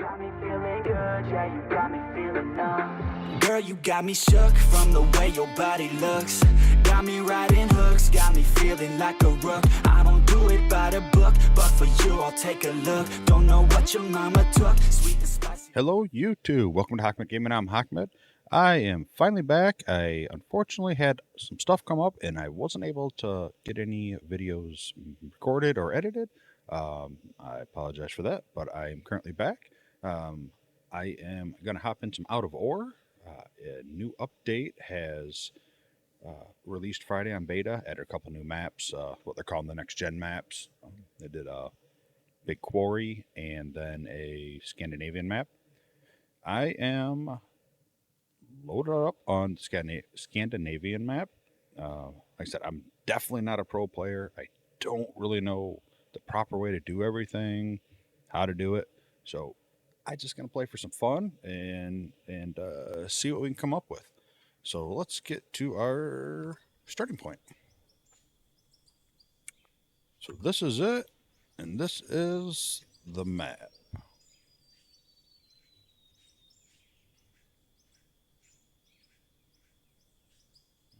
got me feeling good, yeah, you got me feeling numb. Girl, you got me shook from the way your body looks. Got me riding hooks, got me feeling like a rook. I don't do it by the book, but for you I'll take a look. Don't know what your mama took, sweet and spicy. Hello, YouTube. Welcome to Hackmed Gaming. I'm Hackmed. I am finally back. I unfortunately had some stuff come up and I wasn't able to get any videos recorded or edited. I apologize for that, but I am currently back. I am going to hop in some Out of Ore. A new update has released Friday on beta. Added a couple new maps, what they're calling the next gen maps. They did a big quarry and then a Scandinavian map. I am loaded up on the Scandinavian map. Like I said, I'm definitely not a pro player. I don't really know the proper way to do everything, how to do it. So I'm just going to play for some fun and see what we can come up with. So let's get to our starting point. So this is it, and this is the map.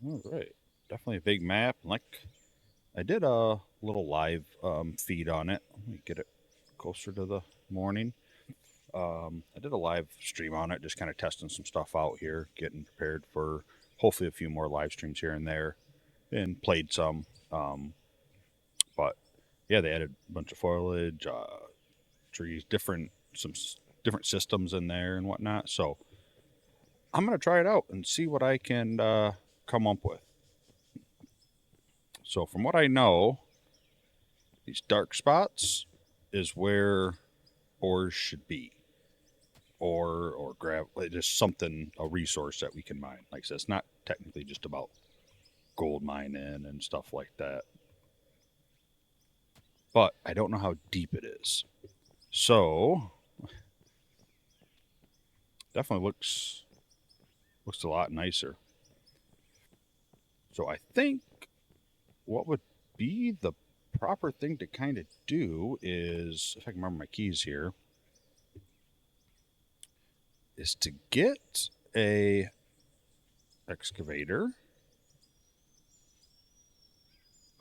All right, definitely a big map. Like I did a little live feed on it. Let me get it closer to the morning. I did a live stream on it, just kind of testing some stuff out here, getting prepared for hopefully a few more live streams here and there, and played some. But yeah, they added a bunch of foliage, trees, different systems in there and whatnot. So I'm gonna try it out and see what I can come up with. So from what I know, these dark spots is where ores should be, or grab just something, a resource that we can mine. Like I said, it's not technically just about gold mining and stuff like that, but I don't know how deep it is. So definitely looks a lot nicer. So I think what would be the proper thing to kind of do is, if I can remember my keys here, is to get a excavator.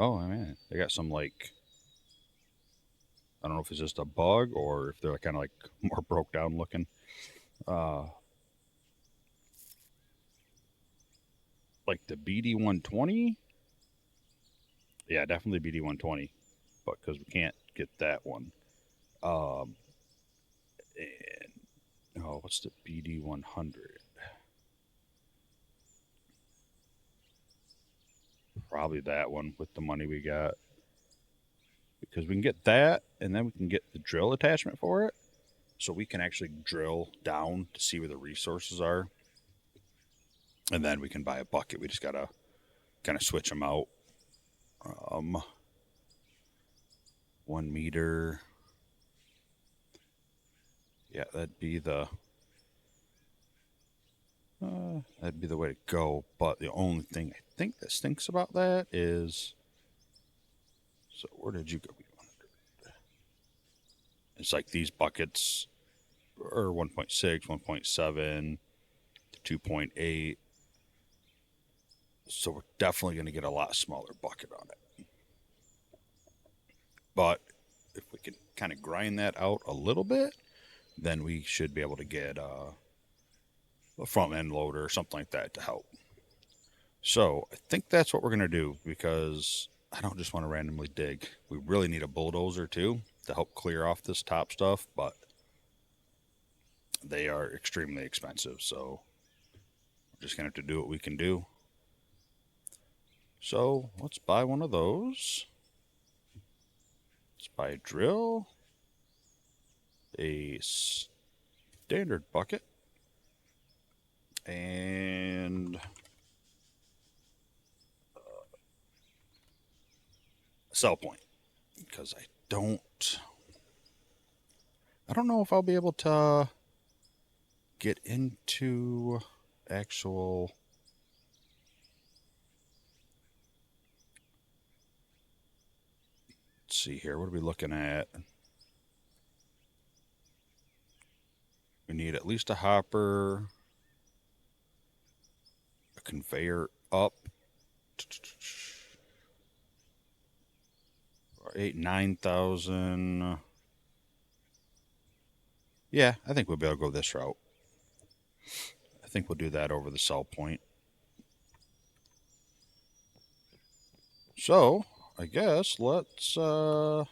Oh man, they got some, like, I don't know if it's just a bug or if they're kind of like more broke down looking. Like the BD120. Yeah, definitely BD120, but because we can't get that one. And oh, what's the BD100? Probably that one with the money we got, because we can get that, and then we can get the drill attachment for it, so we can actually drill down to see where the resources are, and then we can buy a bucket. We just gotta kind of switch them out. 1 meter. Yeah, that'd be the way to go. But the only thing I think that stinks about that is, so where did you go? It's like these buckets are 1.6, 1.7 to 2.8. So we're definitely going to get a lot smaller bucket on it. But if we can kind of grind that out a little bit, then we should be able to get a front end loader or something like that to help. So I think that's what we're going to do, because I don't just want to randomly dig. We really need a bulldozer too to help clear off this top stuff, but they are extremely expensive. So we're just going to have to do what we can do. So let's buy one of those. Let's buy a drill, a standard bucket, and a sell point, because I don't know if I'll be able to get into actual let's see here. What are we looking at? need at least a hopper, a conveyor up. 9,000. Yeah, I think we'll be able to go this route. I think we'll do that over the sell point. So, I guess let's get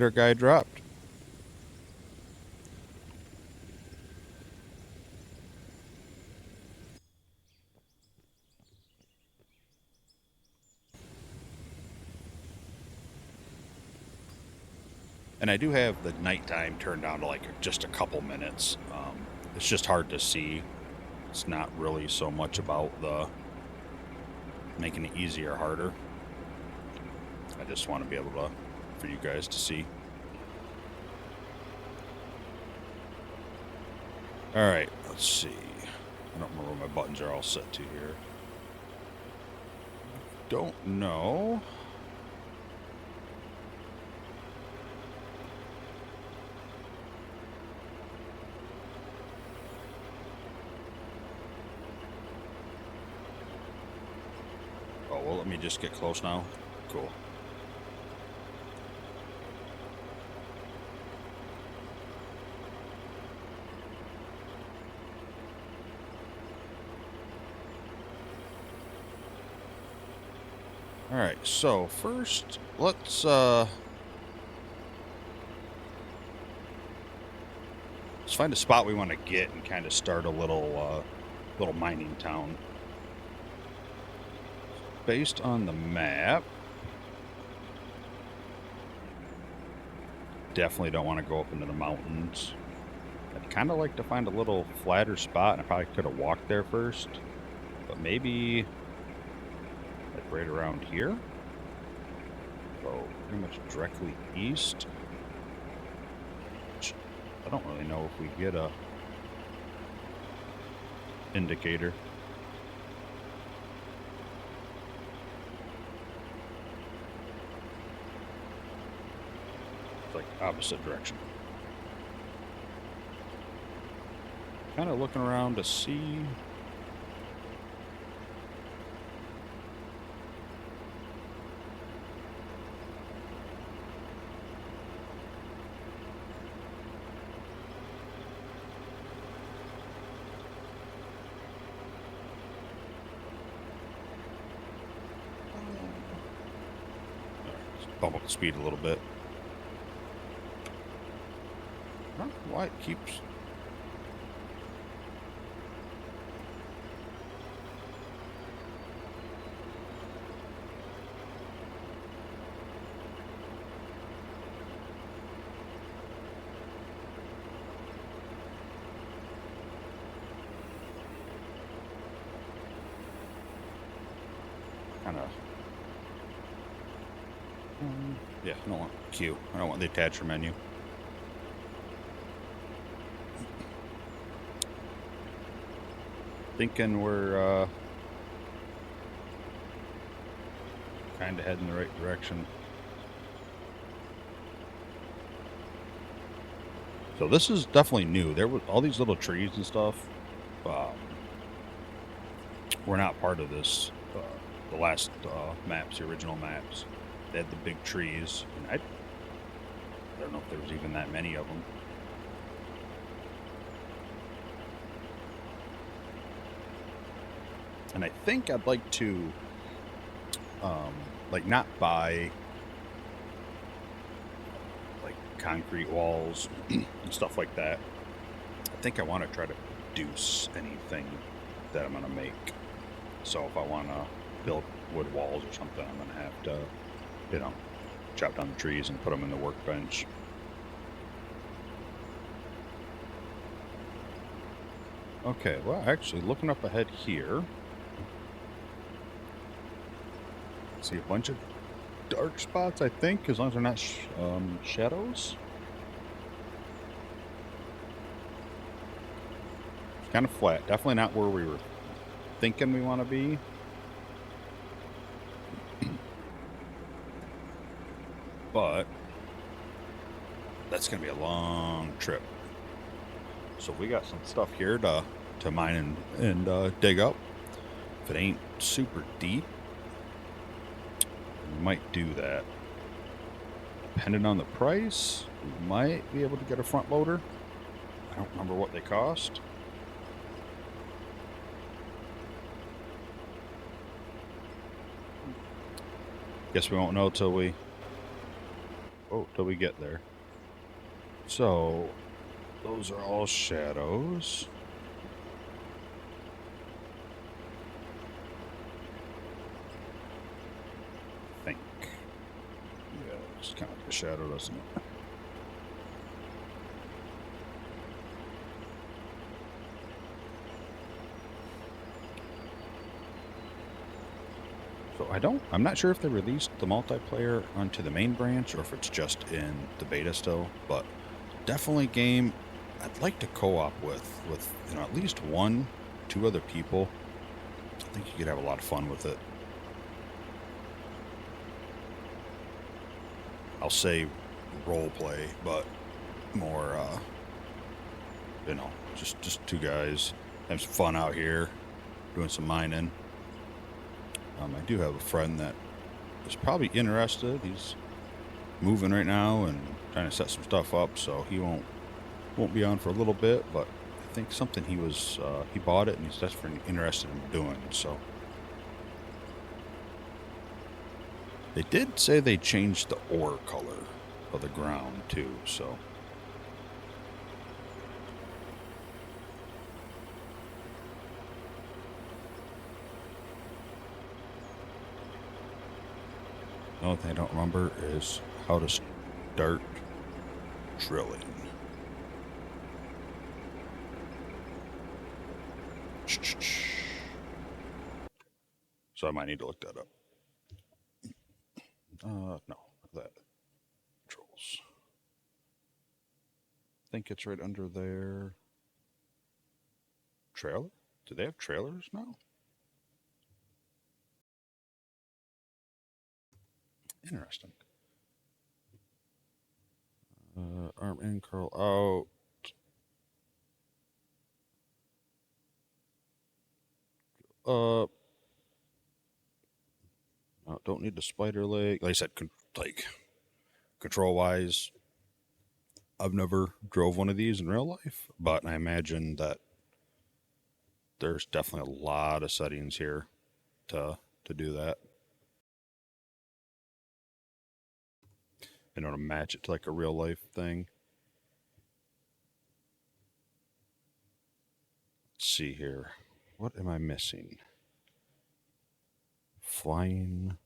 our guy dropped. And I do have the nighttime turned down to like just a couple minutes. It's just hard to see. It's not really so much about the making it easier or harder. I just want to be able to, for you guys to see. All right, let's see. I don't remember where my buttons are all set to here. Don't know. Oh, well, let me just get close now. Cool. All right, so first, let's find a spot we want to get and kind of start a little mining town. Based on the map, definitely don't want to go up into the mountains. I'd kind of like to find a little flatter spot, and I probably could have walked there first, but maybe like right around here. So pretty much directly east. I don't really know if we get a indicator. It's like opposite direction. Kind of looking around to see. Bump up the speed a little bit. I don't know why it keeps. Kind of. Yeah, I don't want Q. I don't want the attachment menu. Thinking we're kind of heading in the right direction. So this is definitely new. There was all these little trees and stuff. Were not part of this. The last maps, the original maps, they had the big trees, and I don't know if there was even that many of them. And I think I'd like to, like, not buy like concrete walls and stuff like that. I think I want to try to reduce anything that I'm gonna make. So if I want to build wood walls or something, I'm gonna have to, you know, chop down the trees and put them in the workbench. Okay, well, actually, looking up ahead here, see a bunch of dark spots, I think, as long as they're not shadows. It's kind of flat. Definitely not where we were thinking we want to be. But that's it's gonna be a long trip. So we got some stuff here to mine and dig up. If it ain't super deep, we might do that. Depending on the price, we might be able to get a front loader. I don't remember what they cost. Guess we won't know till we get there. So those are all shadows. I think. Yeah, it's kind of like a shadow, doesn't it? So I'm not sure if they released the multiplayer onto the main branch or if it's just in the beta still, but definitely a game I'd like to co-op with at least 1-2 other people. I think you could have a lot of fun with it. I'll say role play, but more just 2 guys have some fun out here doing some mining. I do have a friend that is probably interested. He's moving right now and trying to set some stuff up, so he won't be on for a little bit, but I think something he bought it and he's desperately interested in doing. So they did say they changed the ore color of the ground too, so the only thing I don't remember is how to start drilling. So I might need to look that up. No, that controls. I think it's right under there. Trailer? Do they have trailers now? Interesting. Arm in, curl out. No, don't need the spider leg. Like I said, control wise, I've never drove one of these in real life, but I imagine that there's definitely a lot of settings here to do that. To match it to like a real life thing. Let's see here. What am I missing? Flying.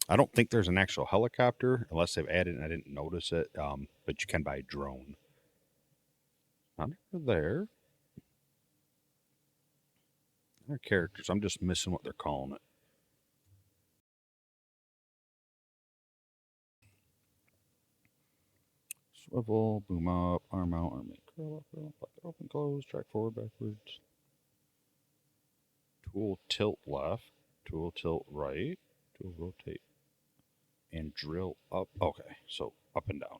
I don't think there's an actual helicopter unless they've added it and I didn't notice it. But you can buy a drone. Not over there. They're characters. I'm just missing what they're calling it. Swivel, boom up, arm out, arm in, curl up, open, close, track forward, backwards. Tool tilt left, tool tilt right, tool rotate, and drill up. Okay, so up and down.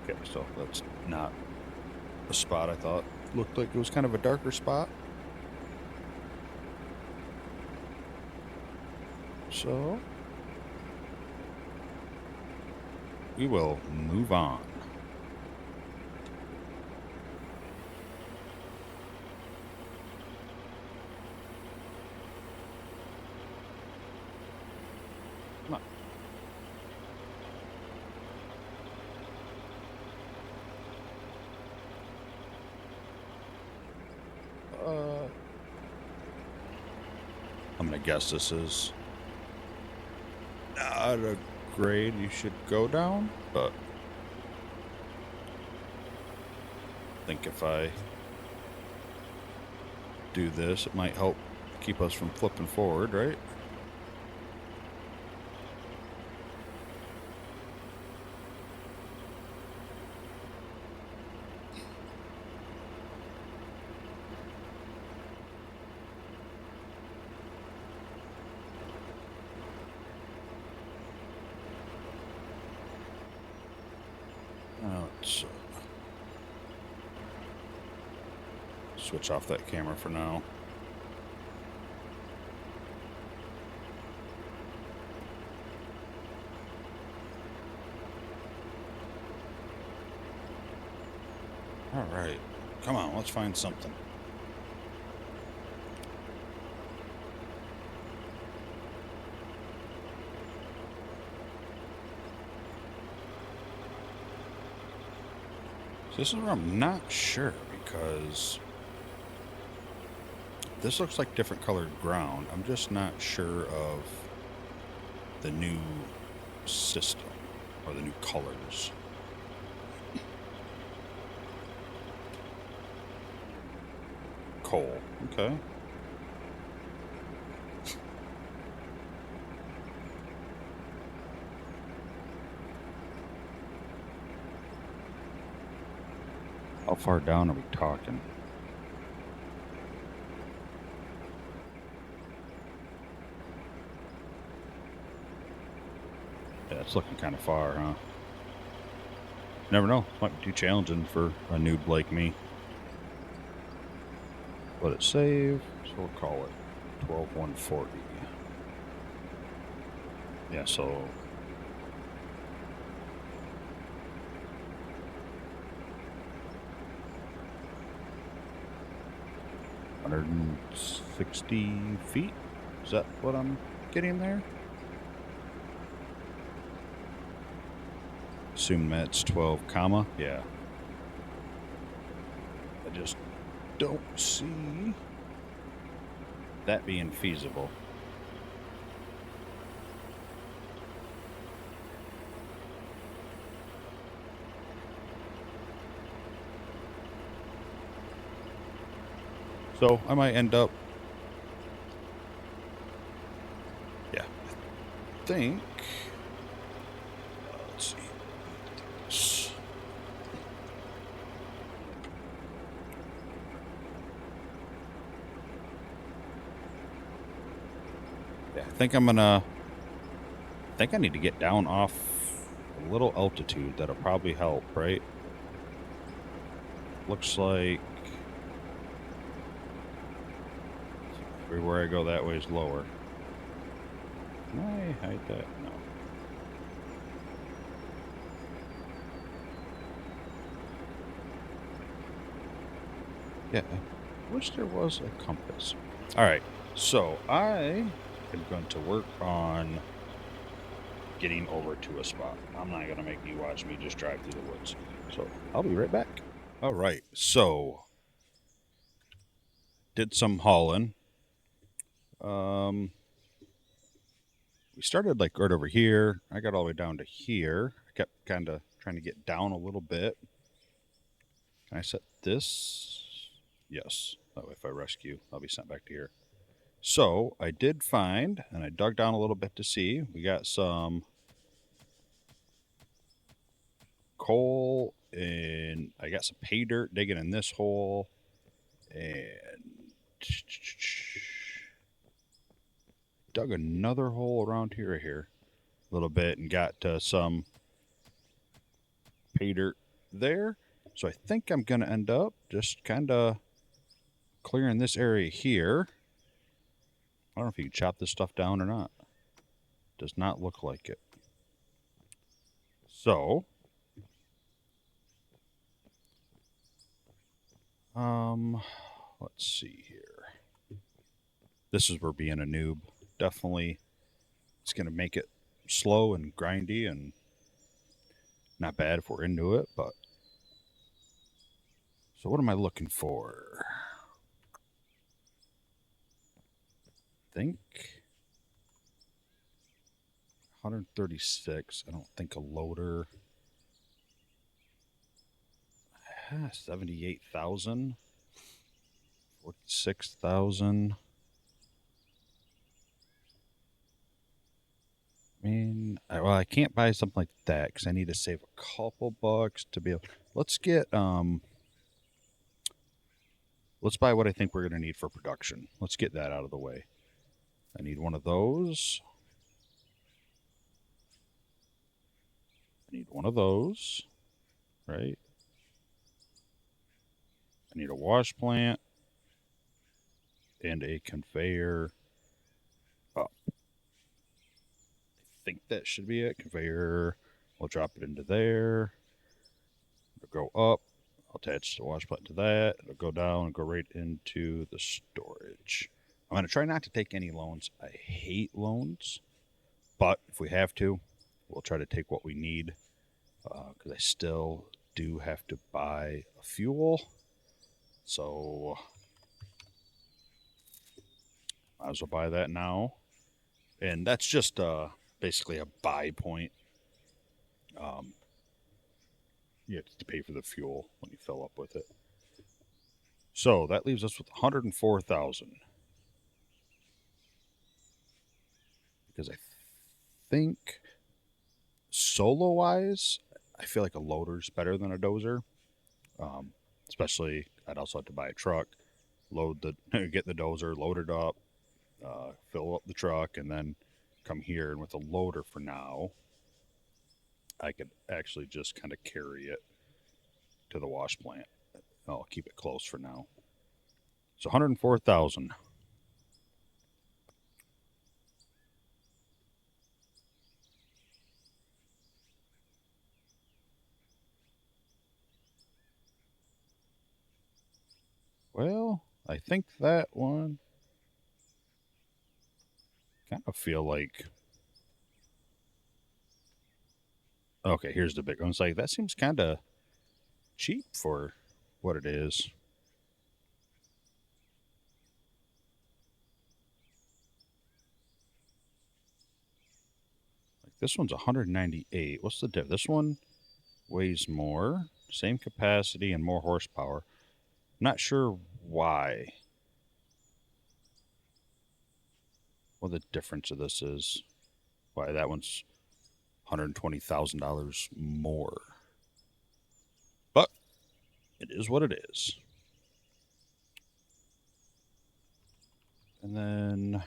Okay, so that's not a spot I thought. Looked like it was kind of a darker spot. So we will move on. Come on. I'm gonna guess this is not a grade you should go down, but I think if I do this, it might help keep us from flipping forward, right? Switch off that camera for now. All right, come on, let's find something. So this is where I'm not sure, because this looks like different colored ground. I'm just not sure of the new system or the new colors. Coal, okay. How far down are we talking? Yeah, it's looking kind of far, huh? Never know. Might be too challenging for a noob like me. Let it save, so we'll call it 12140. Yeah, so $160 feet. Is that what I'm getting there? Assume that's 12 comma. Yeah. I just don't see that being feasible. So I might end up, yeah, I think, let's see. Yeah, I think I need to get down off a little altitude. That'll probably help, right? Looks like everywhere I go that way is lower. Can I hide that? No. Yeah, I wish there was a compass. All right, so I am going to work on getting over to a spot. I'm not going to make you watch me just drive through the woods. So I'll be right back. All right, so did some hauling. We started like right over here. I got all the way down to here. I kept kind of trying to get down a little bit. Can I set this? Yes. That way if I rescue, I'll be sent back to here. So I did find, and I dug down a little bit to see, we got some coal, and I got some pay dirt digging in this hole, and dug another hole around here a little bit, and got some pay dirt there. So I think I'm going to end up just kind of clearing this area here. I don't know if you can chop this stuff down or not. Does not look like it. So, let's see here. This is where being a noob definitely, it's going to make it slow and grindy and not bad if we're into it, but so what am I looking for? I think 136. I don't think a loader. 78,000. 46,000. I mean, well, I can't buy something like that because I need to save a couple bucks to be able. Let's get let's buy what I think we're going to need for production. Let's get that out of the way. I need one of those. I need one of those, right? I need a wash plant. and a conveyor up. I think that should be it. Conveyor, we'll drop it into there. It'll go up. I'll attach the wash plant to that. It'll go down and go right into the storage. I'm going to try not to take any loans. I hate loans, but if we have to, we'll try to take what we need, because I still do have to buy a fuel. So might as well buy that now. And that's just basically a buy point. You have to pay for the fuel when you fill up with it. So that leaves us with 104,000. Because I think solo wise, I feel like a loader's better than a dozer. Especially, I'd also have to buy a truck, get the dozer, load it up, fill up the truck, and then come here. And with a loader for now, I could actually just kind of carry it to the wash plant. I'll keep it close for now. So 104,000. Well, I think that one kind of feel like. Okay, here's the big one. It's like, that seems kind of cheap for what it is. Like, this one's 198. What's the diff? This one weighs more, same capacity, and more horsepower. I'm not sure why. What the difference of this is. Why that one's $120,000 more. But it is what it is. And then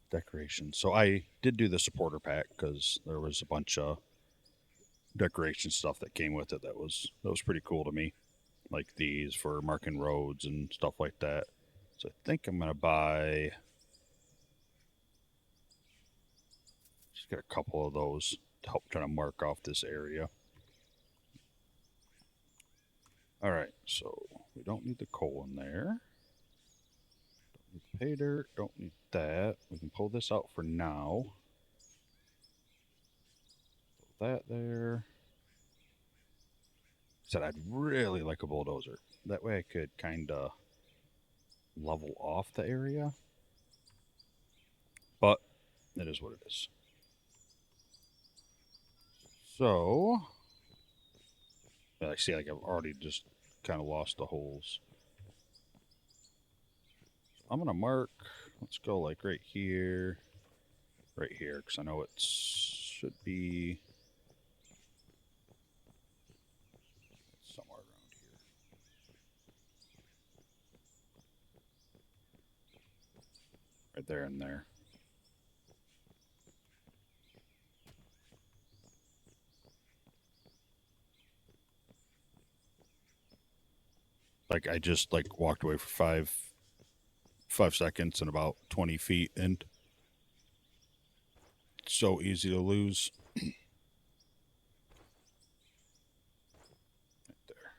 decorations. So I did do the supporter pack because there was a bunch of decoration stuff that came with it that was pretty cool to me. Like these for marking roads and stuff like that. So I think I'm gonna buy just get a couple of those to help try to mark off this area. All right, so we don't need the coal in there. Don't need the pay dirt. Don't need that. We can pull this out for now. Pull that there. Said I'd really like a bulldozer. That way I could kind of level off the area. But it is what it is. So, I see, like, I've already just kind of lost the holes. So I'm gonna mark. Let's go like right here, because I know it should be somewhere around here. Right there and there. Like, I just like walked away for five seconds and about 20 feet, and it's so easy to lose. Right there.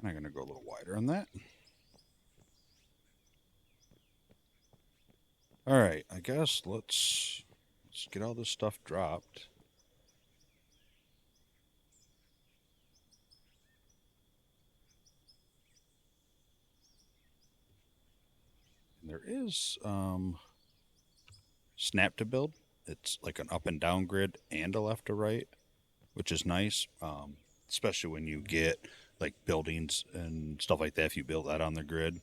Kind of gonna go a little wider on that. All right, I guess let's get all this stuff dropped. There is snap to build. It's like an up and down grid and a left to right, which is nice, especially when you get like buildings and stuff like that. If you build that on the grid,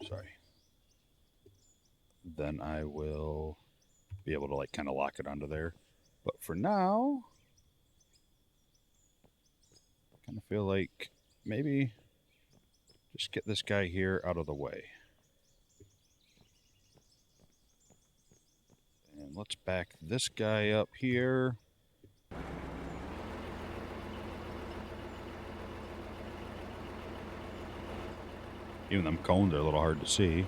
sorry, then I will be able to like kind of lock it onto there. But for now, I kind of feel like maybe just get this guy here out of the way. And let's back this guy up here. Even them cones are a little hard to see.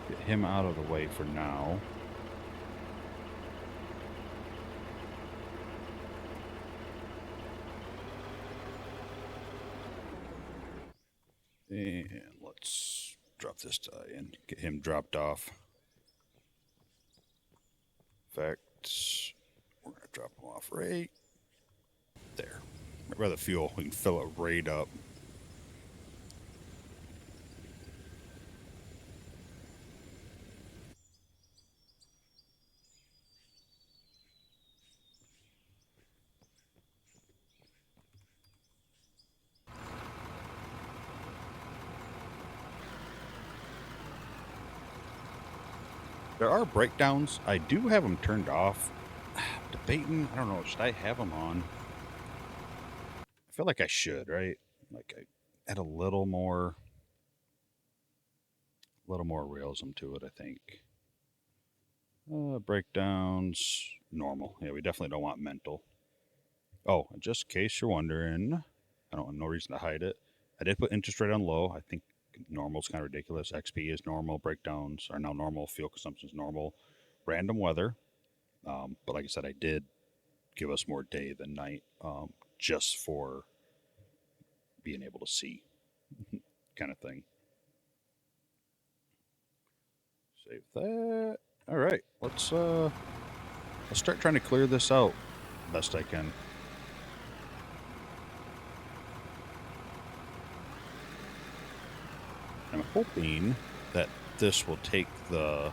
Get him out of the way for now. And let's drop this guy in, get him dropped off. In fact, we're going to drop him off right there. Right by the fuel, we can fill it right up. There are breakdowns. I do have them turned off. Debating, I don't know, should I have them on? I feel like I should, right? Like I add a little more realism to it, I think. Breakdowns, normal. Yeah, we definitely don't want mental. Oh, just in case you're wondering, I don't have no reason to hide it. I did put interest rate on low. I think normal is kind of ridiculous. XP is normal. Breakdowns are now normal. Fuel consumption is normal. Random weather. But like I said, I did give us more day than night, just for being able to see, kind of thing. Save that. All right, let's start trying to clear this out best I can. I'm hoping that this will take the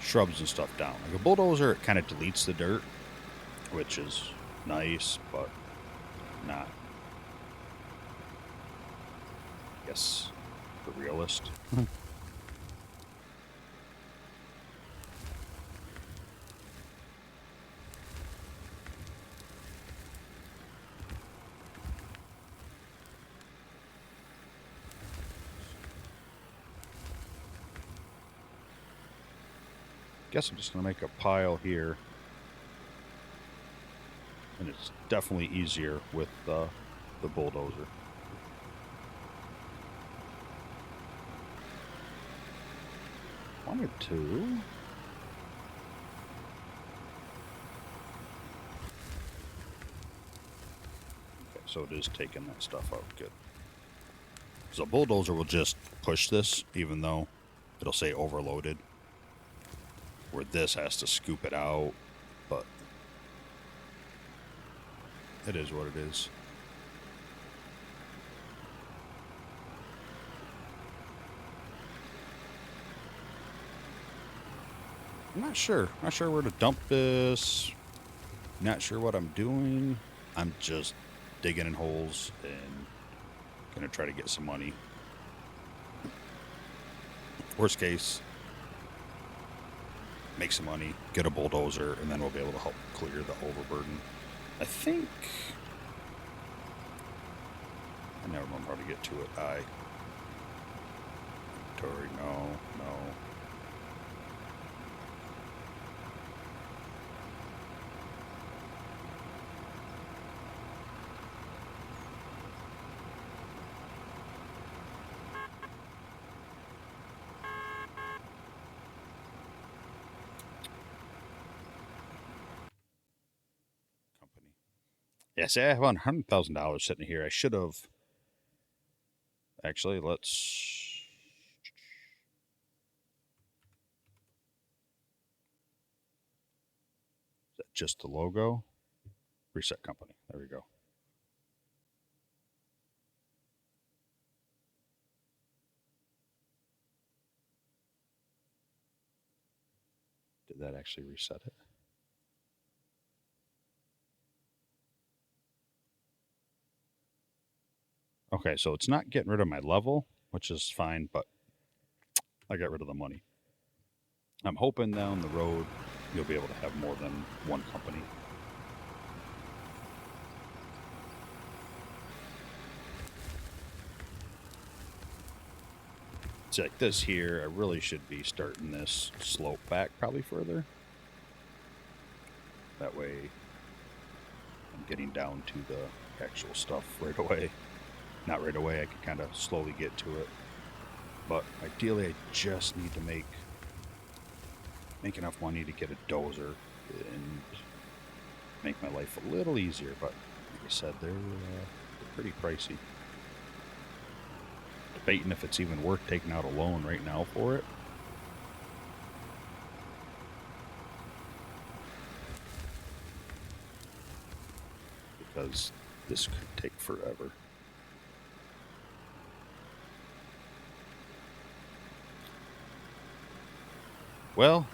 shrubs and stuff down. Like a bulldozer, it kind of deletes the dirt, which is nice, but not, I guess, the realist. Guess I'm just going to make a pile here. And it's definitely easier with the bulldozer. Wanted to. Okay, so it is taking that stuff out. Good. So a bulldozer will just push this, even though it'll say overloaded. Where this has to scoop it out, but it is what it is. I'm not sure where to dump this. Not sure what I'm doing. I'm just digging in holes and gonna try to get some money. Worst case, make some money, get a bulldozer, and then we'll be able to help clear the overburden. I think I never remember how to get to it. Inventory, no. Yeah, see, I have $100,000 sitting here. I should have. Actually, let's. Is that just the logo? Reset company. There we go. Did that actually reset it? Okay, so it's not getting rid of my level, which is fine, but I got rid of the money. I'm hoping down the road you'll be able to have more than one company. It's like this here. I really should be starting this slope back probably further. That way I'm getting down to the actual stuff right away. Not right away, I can kind of slowly get to it. But ideally I just need to make enough money to get a dozer and make my life a little easier. But like I said, they're pretty pricey. Debating if it's even worth taking out a loan right now for it. Because this could take forever. Well,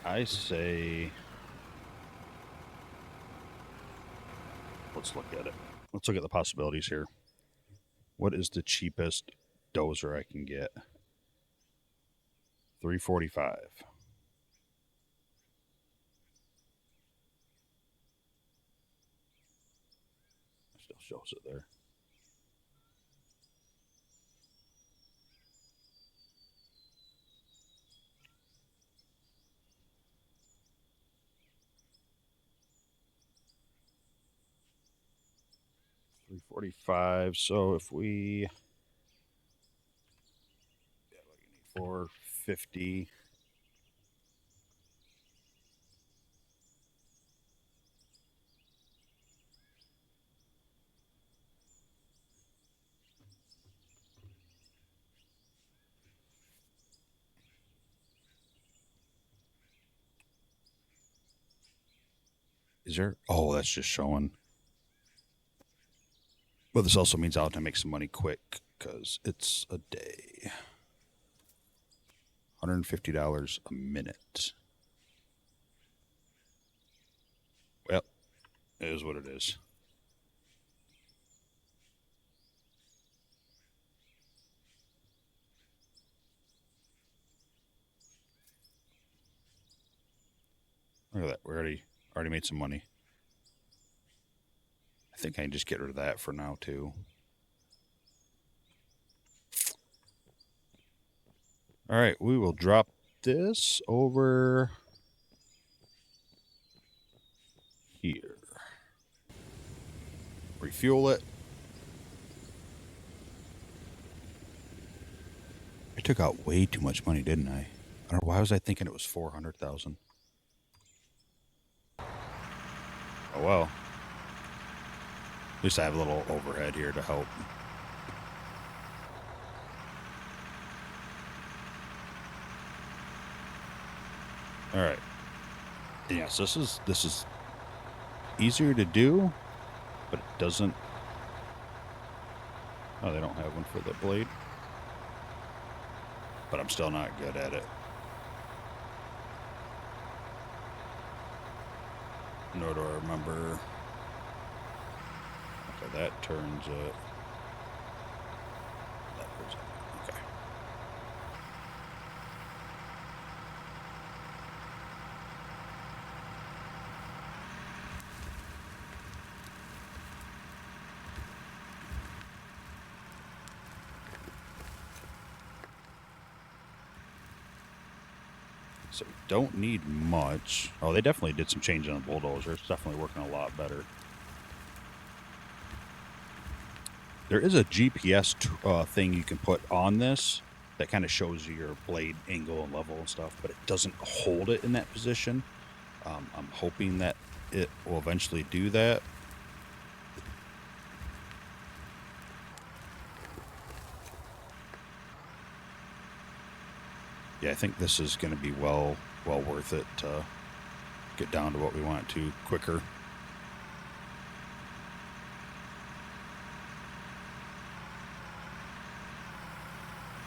I say let's look at it. Let's look at the possibilities here. What is the cheapest dozer I can get? $345. Still shows it there. $345. So if we $450. Is there? Oh, that's just showing. But this also means I'll have to make some money quick because it's a day. $150 a minute. Well, it is what it is. Look at that. We already made some money. I think I can just get rid of that for now too. All right, we will drop this over here. Refuel it. I took out way too much money, didn't I? I don't know, why was I thinking it was 400,000? Oh well. At least I have a little overhead here to help. All right. Yes, this is easier to do, but it doesn't. Oh, they don't have one for the blade. But I'm still not good at it. Nor do I remember. Okay, that turns it. That goes up. Okay. So we don't need much. Oh, they definitely did some change on the bulldozer. It's definitely working a lot better. There is a GPS thing you can put on this that kind of shows you your blade angle and level and stuff, but it doesn't hold it in that position. I'm hoping that it will eventually do that. Yeah, I think this is going to be well worth it to get down to what we want to quicker.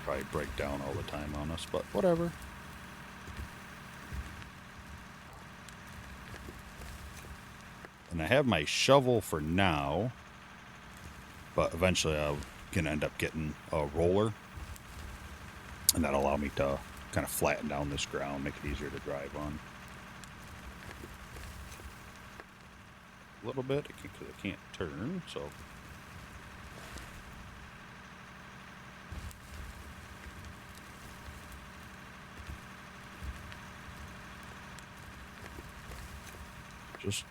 Probably break down all the time on us, but whatever. And I have my shovel for now, but eventually I'm going to end up getting a roller, and that'll allow me to kind of flatten down this ground, make it easier to drive on. A little bit, because I can't turn, so just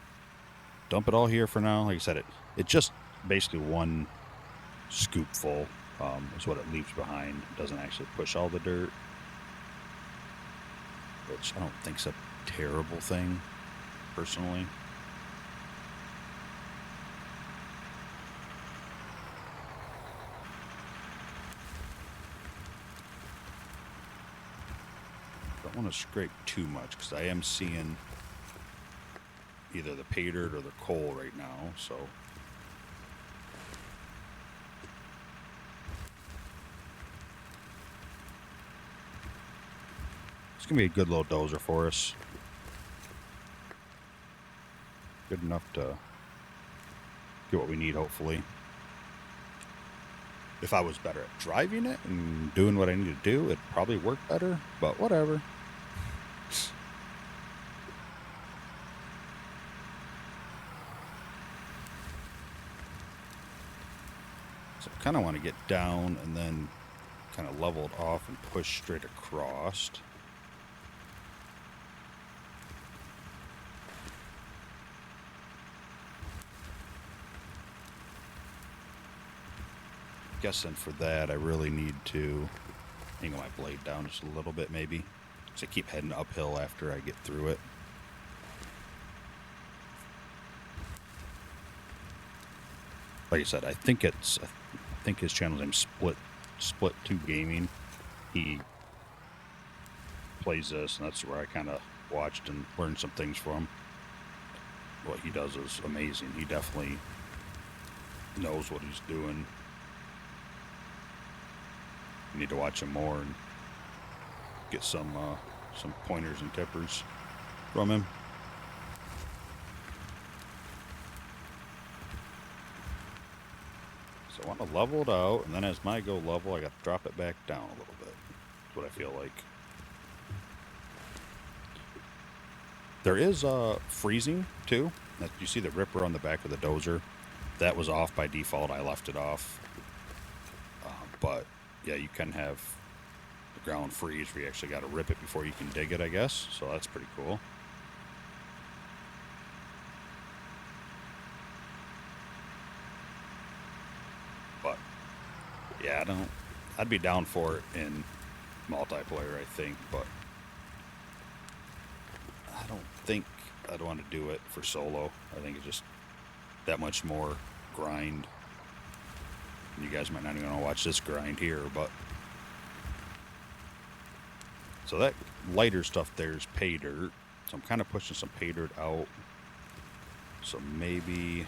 dump it all here for now. Like I said, it just basically one scoopful is what it leaves behind. It doesn't actually push all the dirt, which I don't think's a terrible thing, personally. Don't want to scrape too much because I am seeing either the pay dirt or the coal right now, so it's gonna be a good little dozer for us. Good enough to get what we need, hopefully. If I was better at driving it and doing what I need to do, it'd probably work better, but whatever. So I kind of want to get down and then kind of level it off and push straight across. Guessing for that I really need to angle my blade down just a little bit, maybe, because I keep heading uphill after I get through it. Like I said, I think his channel name's Split 2 Gaming. He plays this, and that's where I kind of watched and learned some things from. What he does is amazing. He definitely knows what he's doing. You need to watch him more and get some pointers and tippers from him. So I want to level it out, and then as my go level, I got to drop it back down a little bit. That's what I feel like. There is freezing too. You see the ripper on the back of the dozer. That was off by default. I left it off. But yeah, you can have the ground freeze where you actually got to rip it before you can dig it, I guess. So that's pretty cool. But yeah, I'd be down for it in multiplayer, I think, but I don't think I'd want to do it for solo. I think it's just that much more grind. You guys might not even want to watch this grind here, but so that lighter stuff there is pay dirt. So I'm kind of pushing some pay dirt out. So maybe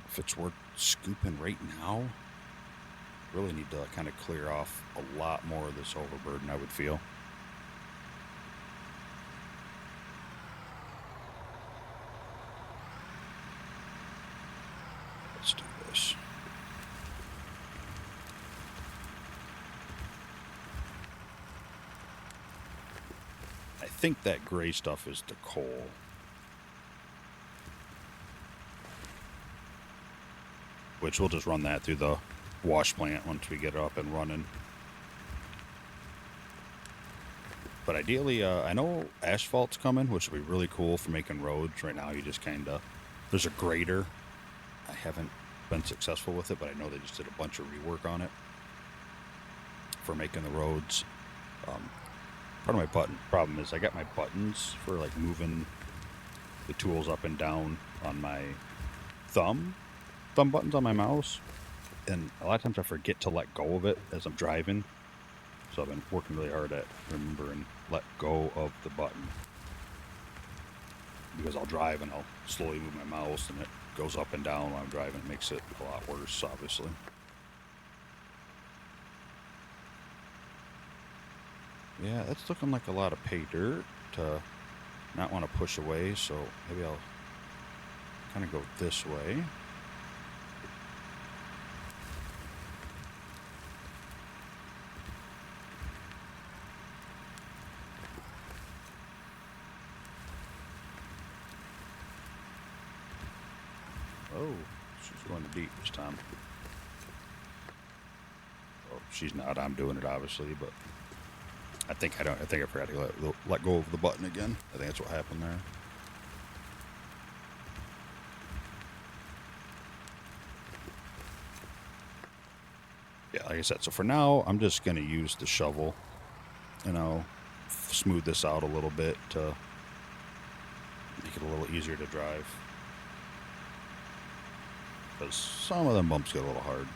if it's worth scooping right now. Really need to kind of clear off a lot more of this overburden, I would feel. Let's do this. I think that gray stuff is the coal. Which we'll just run that through the wash plant once we get it up and running. But ideally, I know asphalt's coming, which will be really cool for making roads. Right now, you just kind of, there's a grader. I haven't been successful with it, but I know they just did a bunch of rework on it for making the roads. Part of my problem is I got my buttons for like moving the tools up and down on my thumb buttons on my mouse, and a lot of times I forget to let go of it as I'm driving. So I've been working really hard at remembering let go of the button, because I'll drive and I'll slowly move my mouse and it goes up and down while I'm driving. It makes it a lot worse, obviously. Yeah, that's looking like a lot of pay dirt to not want to push away, so maybe I'll kind of go this way. Oh, She's going deep this time. Oh, she's not. I'm doing it obviously, but I think I forgot to let go of the button again. I think that's what happened there. Yeah, like I said, so for now, I'm just going to use the shovel, and I'll smooth this out a little bit to make it a little easier to drive. Because some of them bumps get a little hard.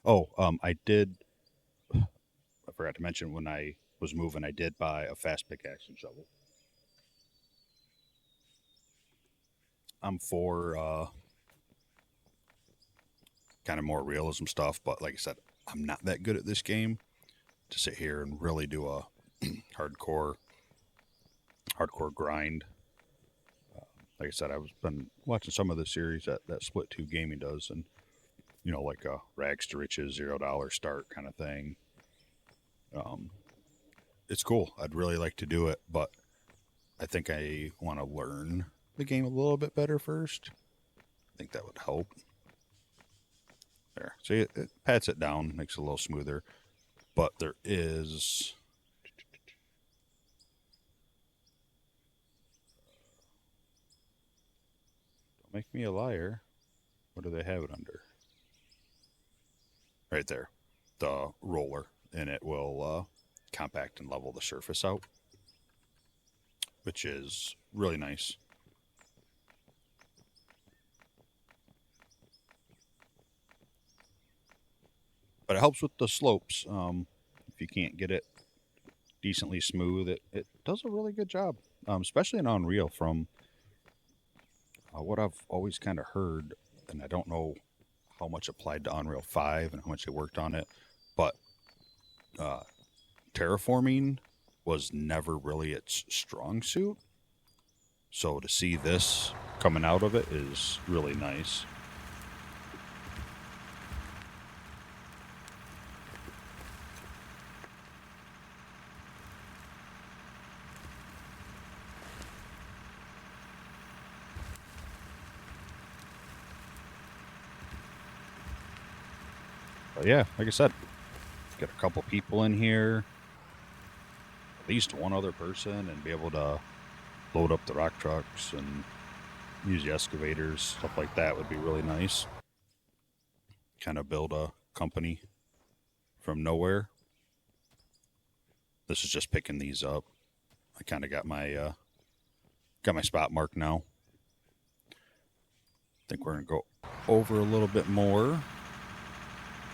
Oh, I forgot to mention when I was moving, I did buy a fast pickaxe and shovel. I'm for kind of more realism stuff, but like I said, I'm not that good at this game to sit here and really do a hardcore grind. Like I said, I've been watching some of the series that Split 2 Gaming does, and you know, like a rags to riches, $0 start kind of thing. It's cool. I'd really like to do it, but I think I want to learn the game a little bit better first. I think that would help. There. See, it pats it down, makes it a little smoother. But there is... Don't make me a liar. What do they have it under? Right there. The roller. And it will compact and level the surface out, which is really nice. But it helps with the slopes. If you can't get it decently smooth, it does a really good job, especially in Unreal. From what I've always kind of heard, and I don't know how much applied to Unreal 5 and how much they worked on it, but terraforming was never really its strong suit. So to see this coming out of it is really nice. But yeah, like I said, get a couple people in here, at least one other person, and be able to load up the rock trucks and use the excavators, stuff like that would be really nice. Kind of build a company from nowhere. This is just picking these up. I kind of got my spot marked now. I think we're gonna go over a little bit more,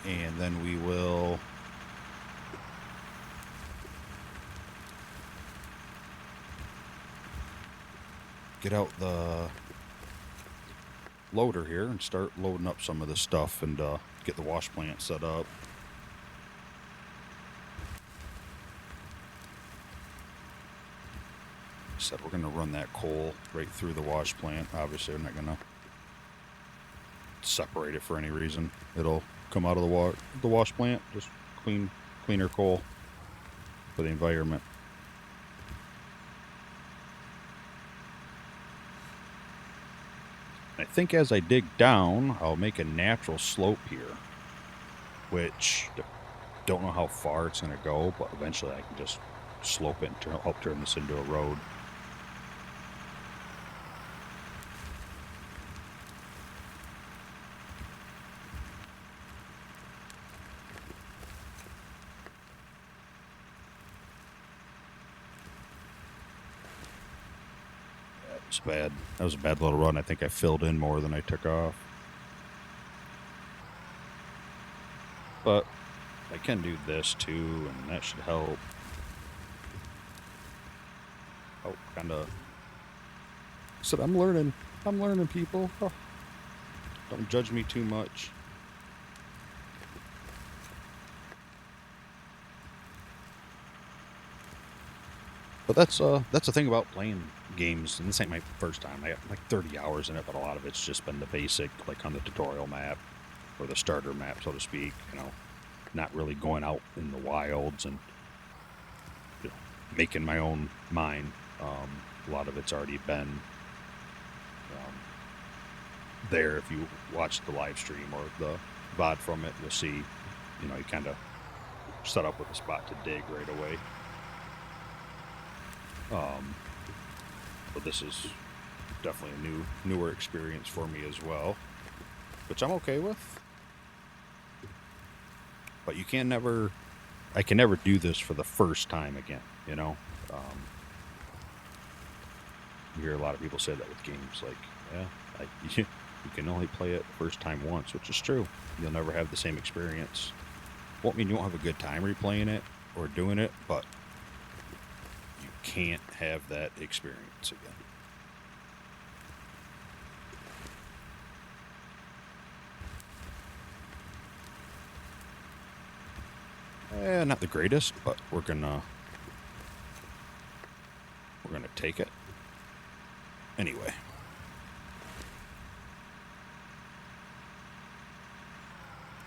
and then we will get out the loader here and start loading up some of this stuff and get the wash plant set up. Said we're going to run that coal right through the wash plant. Obviously, we're not going to separate it for any reason. It'll come out of the wash plant, just cleaner coal for the environment. I think as I dig down, I'll make a natural slope here, which don't know how far it's going to go, but eventually I can just slope it and help turn this into a road. It's bad. That was a bad little run. I think I filled in more than I took off. But I can do this too, and that should help. Oh, kind of. Said I'm learning. I'm learning, people. Oh, don't judge me too much. But that's the thing about playing games, and this ain't my first time. I got like 30 hours in it, but a lot of it's just been the basic, like on the tutorial map, or the starter map, so to speak, you know, not really going out in the wilds and, you know, making my own mine. A lot of it's already been there. If you watch the live stream or the VOD from it, you'll see, you know, you kind of set up with a spot to dig right away. But this is definitely a newer experience for me as well, which I'm okay with. But I can never do this for the first time again, you know? You hear a lot of people say that with games, like, yeah, you can only play it the first time once, which is true. You'll never have the same experience. Won't mean you won't have a good time replaying it or doing it, but you can't have that experience again. Not the greatest, but we're gonna take it anyway.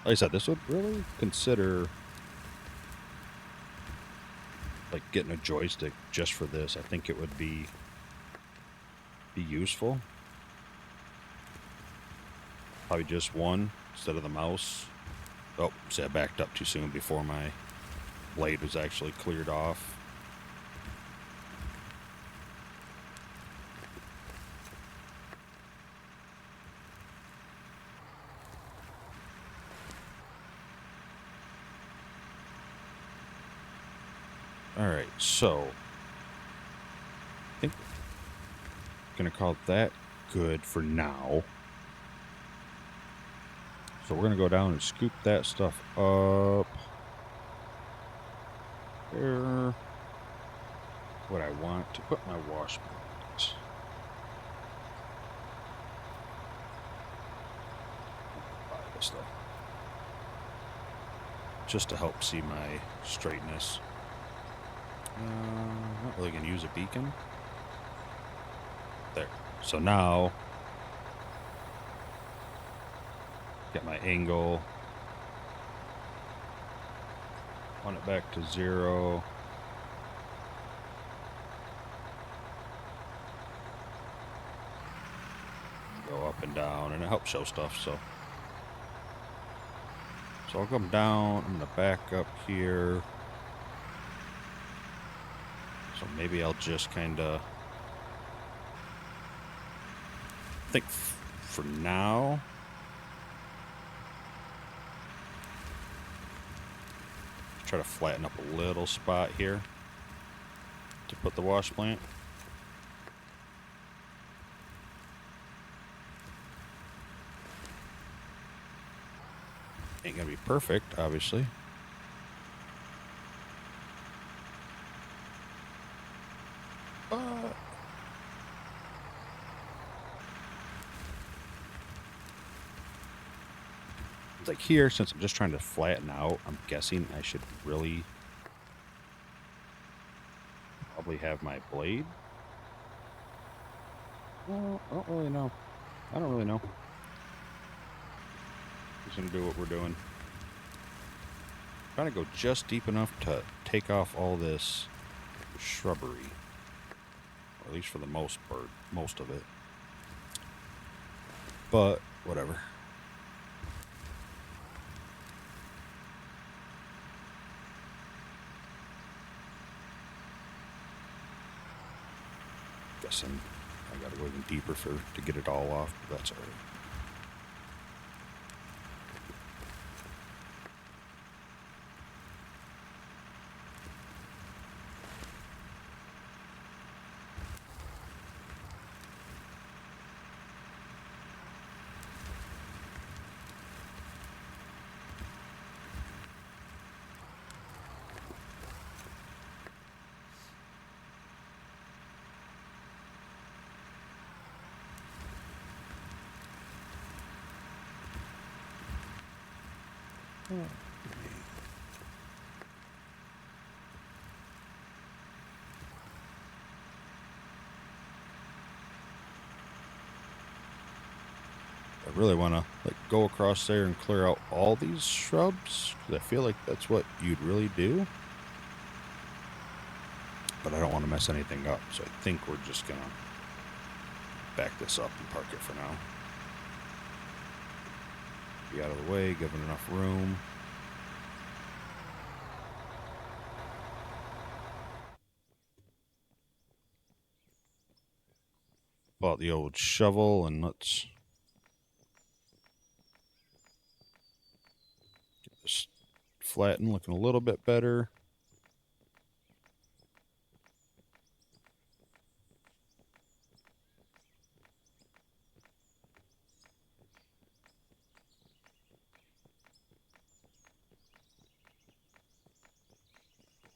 Like I said, this would really consider like getting a joystick just for this. I think it would be useful. Probably just one instead of the mouse. Oh, see, I backed up too soon before my blade was actually cleared off. Alright, so I think I'm gonna call that good for now. So we're gonna go down and scoop that stuff up. There. What I want to put my wash plant. Buy this stuff. Just to help see my straightness. Not really gonna use a beacon. There. So now, get my angle. Want it back to 0. Go up and down, and it helps show stuff. So I'll come down. I'm gonna back up here. So maybe I'll just kind of think for now. Try to flatten up a little spot here to put the wash plant. Ain't gonna be perfect, obviously. Like here, since I'm just trying to flatten out, I'm guessing I should really probably have my blade. Well, I don't really know. I don't really know. Just gonna do what we're doing. Trying to go just deep enough to take off all this shrubbery, or at least for the most part, most of it. But whatever. Guessing I gotta go even deeper to get it all off, but that's alright. I really want to go across there and clear out all these shrubs, because I feel like that's what you'd really do. But I don't want to mess anything up, so I think we're just gonna back this up and park it for now. Be out of the way, give it enough room. Pull out the old shovel and let's get this flattened, looking a little bit better.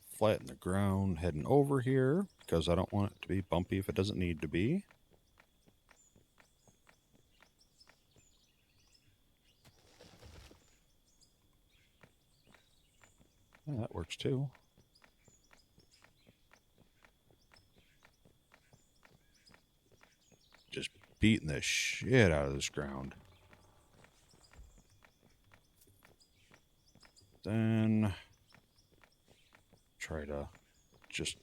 Flatten the ground heading over here because I don't want it to be bumpy if it doesn't need to be. Yeah, that works too. Just beating the shit out of this ground. Then try to just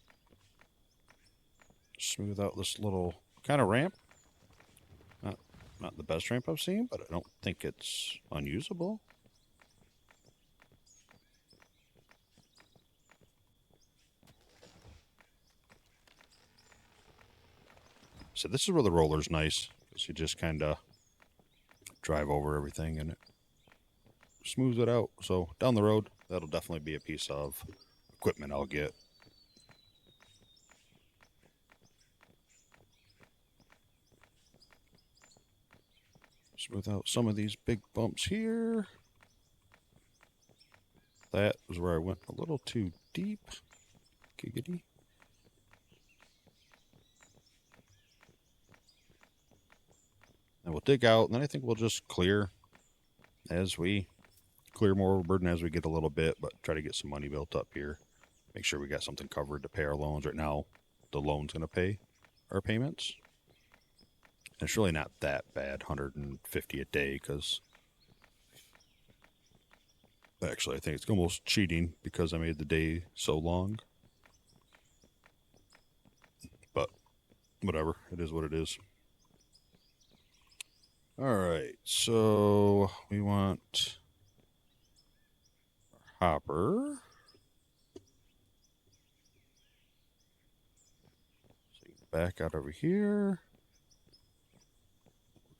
smooth out this little kind of ramp. Not the best ramp I've seen, but I don't think it's unusable. So this is where the roller's nice, because you just kind of drive over everything and it smooths it out. So down the road, that'll definitely be a piece of equipment I'll get. Smooth out some of these big bumps here. That was where I went a little too deep. Giggity. And we'll dig out, and then I think we'll just clear as we clear more overburden as we get a little bit, but try to get some money built up here. Make sure we got something covered to pay our loans. Right now, the loan's going to pay our payments. And it's really not that bad, 150 a day, because actually I think it's almost cheating because I made the day so long. But whatever, it is what it is. All right, so we want our hopper. So you back out over here.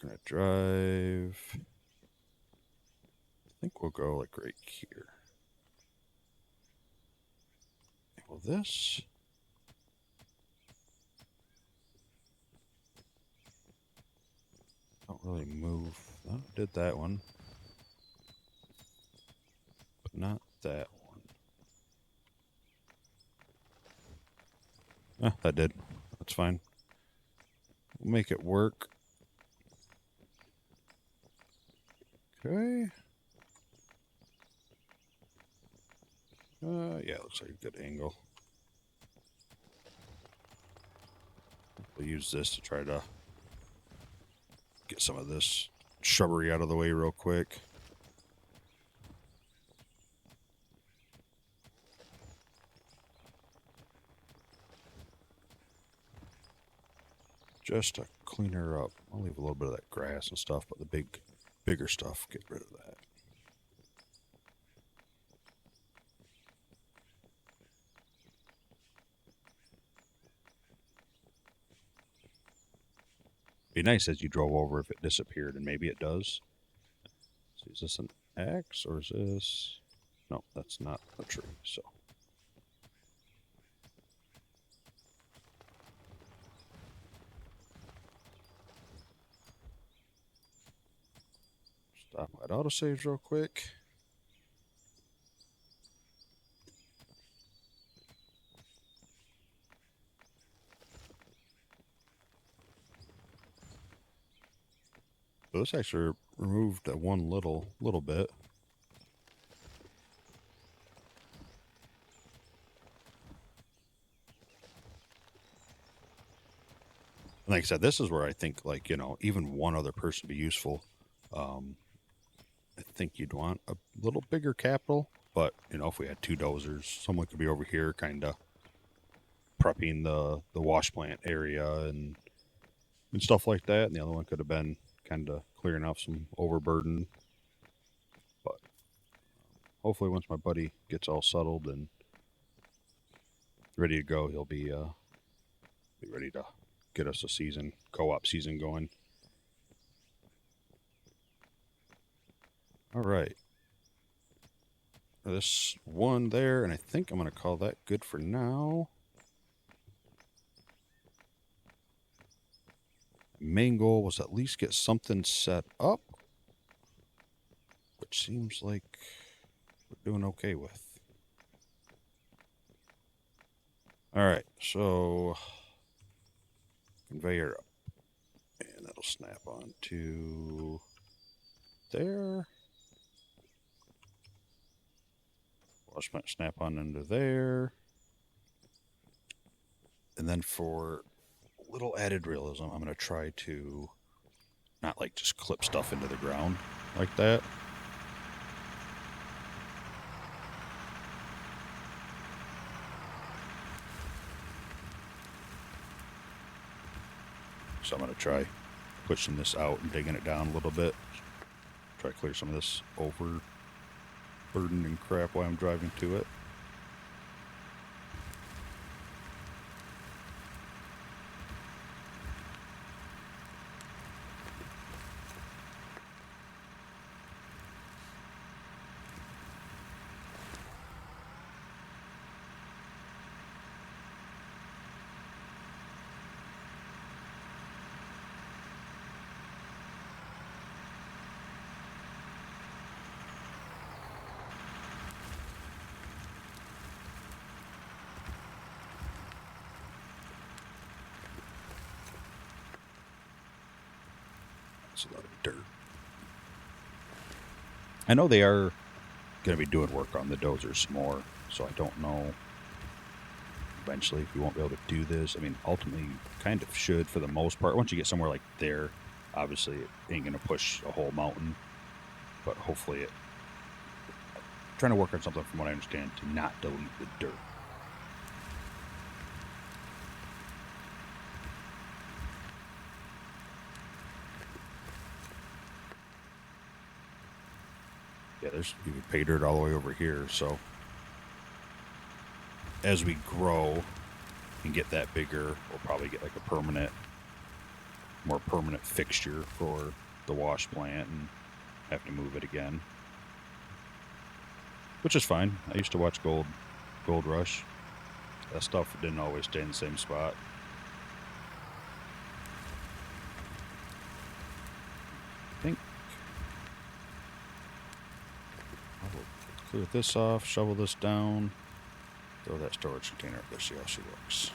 We're gonna drive. I think we'll go like right here. Well, this. Don't really move. Oh, did that one. But not that one. Ah, that did. That's fine. We'll make it work. Okay. Yeah, looks like a good angle. We'll use this to try to get some of this shrubbery out of the way real quick. Just to clean her up. I'll leave a little bit of that grass and stuff, but the bigger stuff, get rid of that. Be nice as you drove over if it disappeared, and maybe it does. So is this an X or is this? No, that's not a tree. So stop my autosaves real quick. So this actually removed that one little bit. Like I said, this is where I think, like, you know, even one other person would be useful. I think you'd want a little bigger capital, but, you know, if we had two dozers, someone could be over here kind of prepping the wash plant area and stuff like that, and the other one could have been kind of clearing off some overburden. hopefully once my buddy gets all settled and ready to go, he'll be ready to get us a co-op season going. All right. This one there, and I think I'm going to call that good for now. Main goal was at least get something set up, which seems like we're doing okay with. All right, so conveyor up, and that'll snap on to there. Wash plant snap on into there. And then for a little added realism, I'm going to try to not like just clip stuff into the ground like that. So I'm going to try pushing this out and digging it down a little bit. Try to clear some of this overburden and crap while I'm driving to it. That's a lot of dirt. I know they are going to be doing work on the dozers some more, so I don't know eventually if we won't be able to do this. I mean, ultimately, you kind of should for the most part. Once you get somewhere like there, obviously it ain't going to push a whole mountain, but hopefully it. I'm trying to work on something from what I understand to not delete the dirt. Yeah, there's even pay dirt all the way over here, so as we grow and get that bigger, we'll probably get like a more permanent fixture for the wash plant and have to move it again. Which is fine. I used to watch Gold Rush. That stuff didn't always stay in the same spot. I think I will clear this off, shovel this down, throw that storage container up there, see how she looks.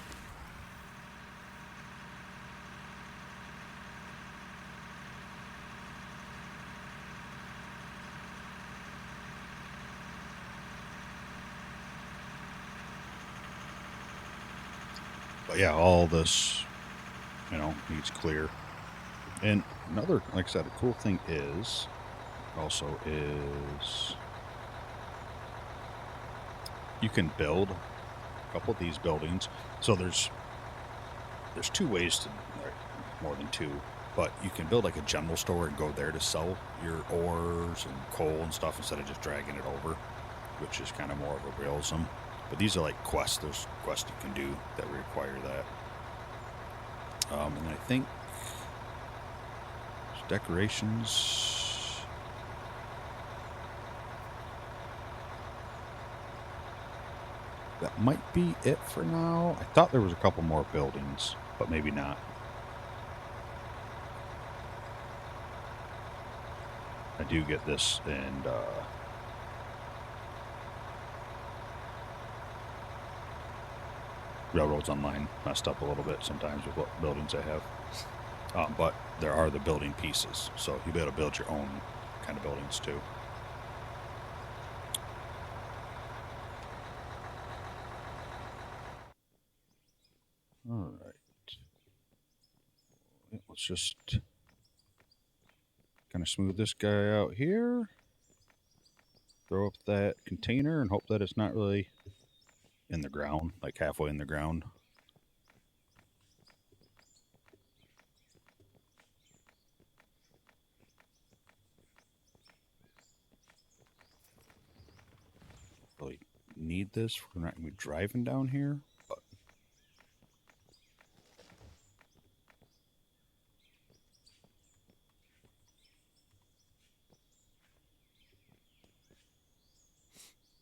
But yeah, all this, needs clear. And another, like I said, a cool thing is you can build a couple of these buildings. So there's two ways to, more than two, but you can build like a general store and go there to sell your ores and coal and stuff instead of just dragging it over, which is kind of more of a realism. But these are like quests. There's quests you can do that require that. And I think decorations. That might be it for now. I thought there was a couple more buildings, but maybe not. I do get this, and Railroads Online messed up a little bit sometimes with what buildings I have. But there are the building pieces, so you'll be able to build your own kind of buildings too. All right. Let's just kind of smooth this guy out here. Throw up that container and hope that it's not really in the ground, like halfway in the ground. need this. We're not going to be driving down here, but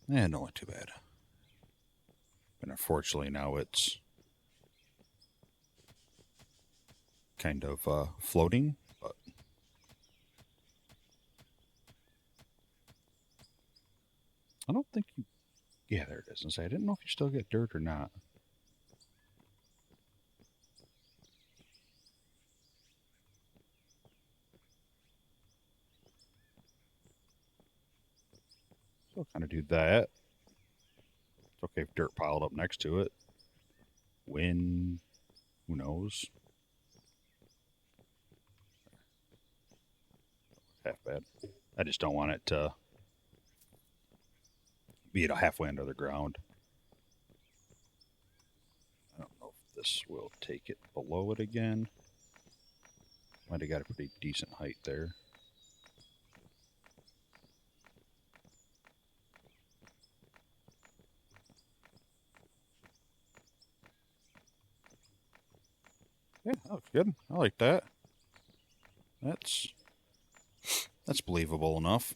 not too bad. And unfortunately now it's kind of floating, but I don't think you... Yeah, there it is. And say, I didn't know if you still get dirt or not. So I'll kind of do that. It's okay if dirt piled up next to it. Wind, who knows? Half bad. I just don't want it to be at a halfway under the ground. I don't know if this will take it below it again. Might have got a pretty decent height there. Yeah, that looks good. I like that. That's believable enough.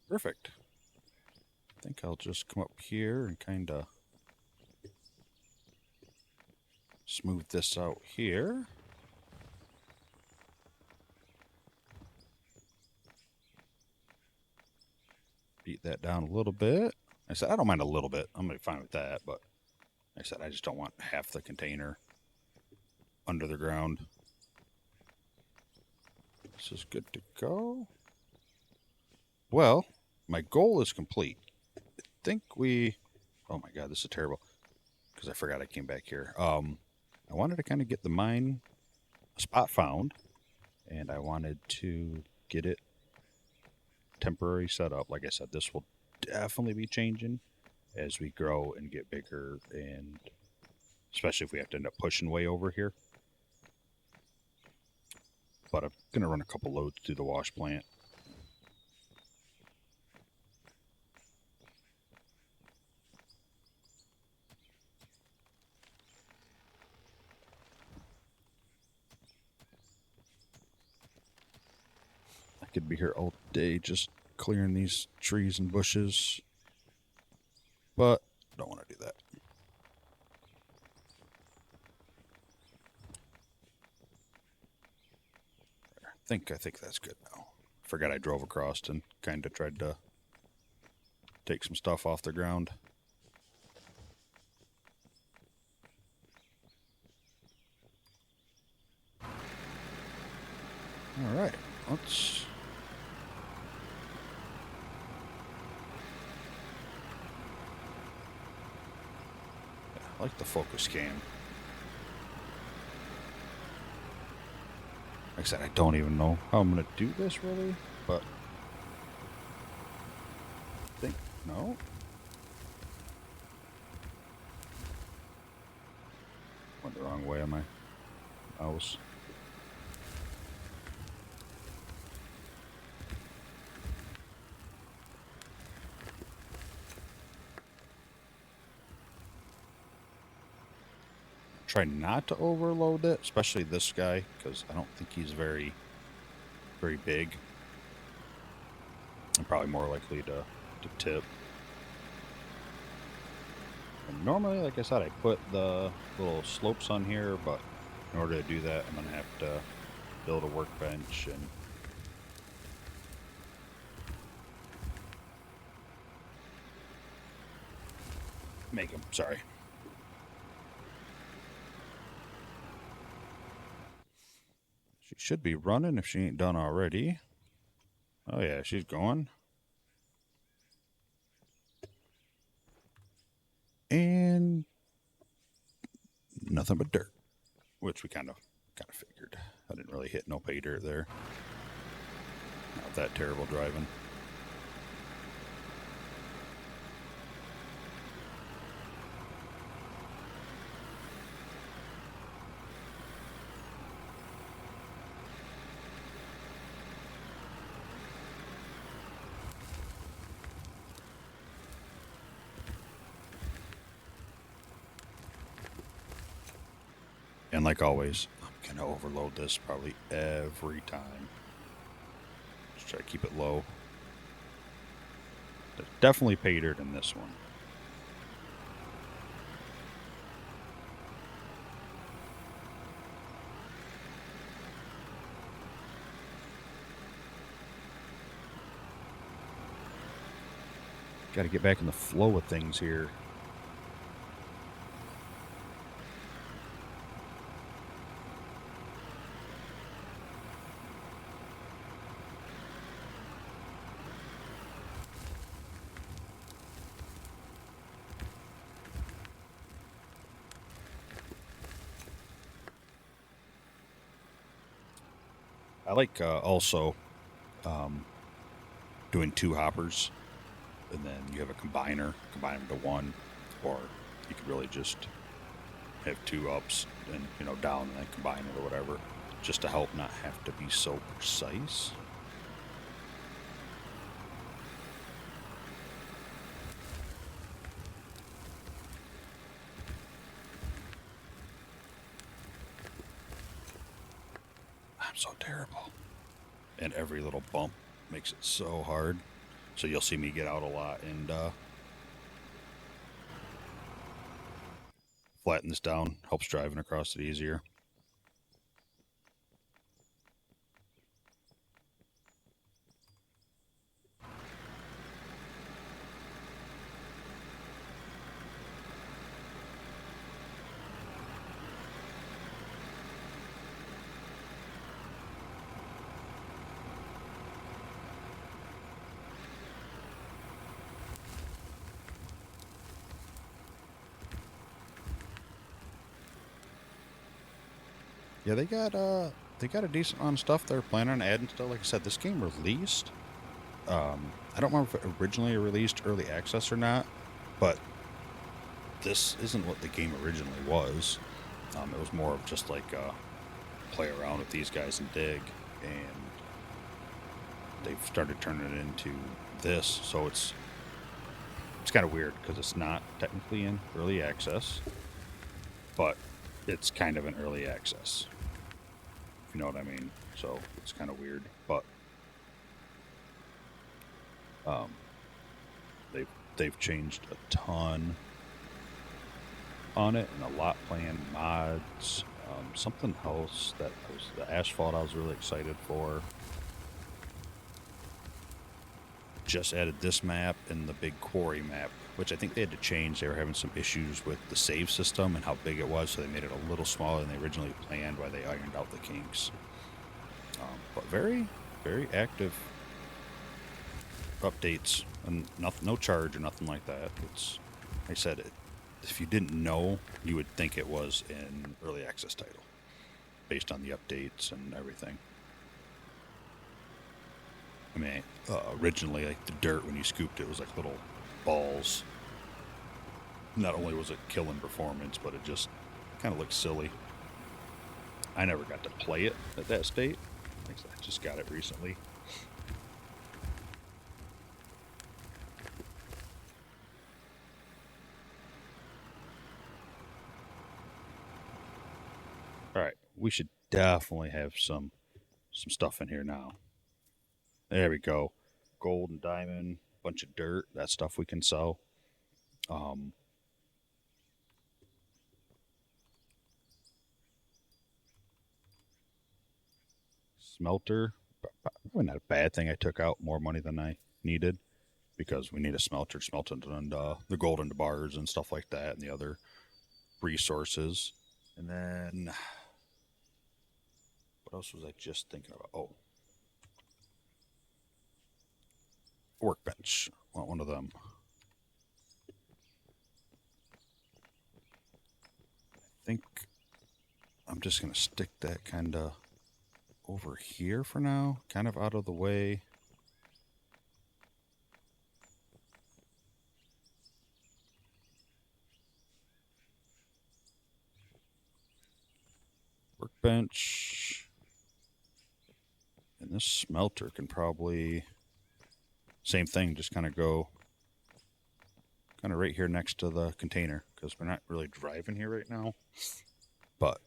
Perfect. I think I'll just come up here and kind of smooth this out here. Beat that down a little bit. I said, I don't mind a little bit. I'm going to be fine with that, but like I said, I just don't want half the container under the ground. This is good to go. Well, my goal is complete. I think we... Oh my god, this is terrible. Because I forgot I came back here. I wanted to kind of get the mine spot found. And I wanted to get it temporary set up. Like I said, this will definitely be changing as we grow and get bigger. And especially if we have to end up pushing way over here. But I'm going to run a couple loads through the wash plant. I could be here all day just clearing these trees and bushes. But don't want to do that. I think that's good now. Forgot I drove across and kind of tried to take some stuff off the ground. All right, let's... Yeah, I like the focus cam. Like I said, I don't even know how I'm going to do this really, but I think, no. Went the wrong way on my mouse. Try not to overload it, especially this guy, because I don't think he's very big. I'm probably more likely to tip. And normally, like I said, I put the little slopes on here, but in order to do that, I'm going to have to build a workbench and make them. Sorry. She should be running if she ain't done already. Oh yeah, she's going. And nothing but dirt, which we kind of figured. I didn't really hit no pay dirt there. Not that terrible driving. And like always, I'm gonna overload this probably every time. Just try to keep it low. There's definitely pay dirt in this one. Got to get back in the flow of things here. I like also doing 2 hoppers, and then you have a combine them to one, or you could really just have 2 ups and down and then combine it or whatever, just to help not have to be so precise. I'm so terrible. And every little bump makes it so hard. So you'll see me get out a lot and flatten this down. Helps driving across it easier. Yeah, they got a decent amount of stuff they're planning on adding still. Like I said, this game released. I don't remember if it originally released early access or not, but this isn't what the game originally was. It was more of just like play around with these guys and dig, and they've started turning it into this. So it's kind of weird because it's not technically in early access, but it's kind of an early access. If you know what I mean. So it's kind of weird, but um, they've changed a ton on it, and a lot planned mods. Something else that was the asphalt I was really excited for. Just added this map and the big quarry map, which I think they had to change. They were having some issues with the save system and how big it was, so they made it a little smaller than they originally planned while they ironed out the kinks. But very, very active updates, and no charge or nothing like that. It's, like I said, if you didn't know, you would think it was an early access title based on the updates and everything. I mean, originally, like the dirt when you scooped it was like little balls. Not only was it killing performance, but it just kind of looked silly. I never got to play it at that state. Like I just got it recently. All right, we should definitely have some stuff in here now. There we go. Gold and diamond, bunch of dirt. That stuff we can sell. Smelter. Probably not a bad thing. I took out more money than I needed because we need a smelter, smelting and the gold into bars and stuff like that, and the other resources. And then what else was I just thinking about? Oh, workbench. Want one of them. I think I'm just gonna stick that kind of over here for now, kind of out of the way. Workbench. And this smelter can probably, same thing, just kind of go kind of right here next to the container because we're not really driving here right now. But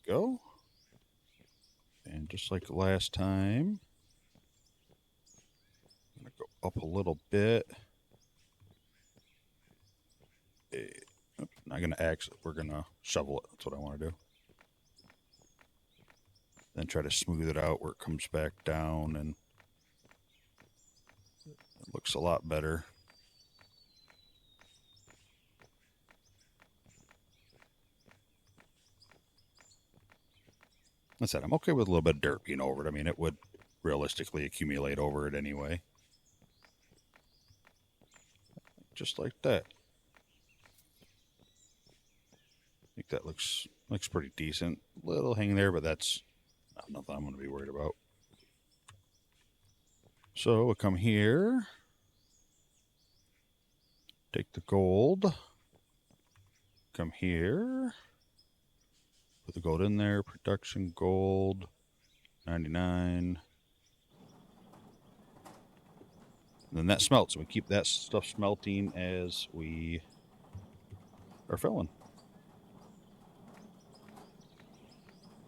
go. And just like last time, I'm going to go up a little bit. Not going to axe it. We're going to shovel it. That's what I want to do. Then try to smooth it out where it comes back down and it looks a lot better. I said, I'm okay with a little bit of dirt being over it. I mean, it would realistically accumulate over it anyway. Just like that. I think that looks pretty decent. A little hanging there, but that's nothing I'm going to be worried about. So we'll come here. Take the gold. Come here. Put the gold in there. Production gold. 99. And then that smelts. We keep that stuff smelting as we are filling.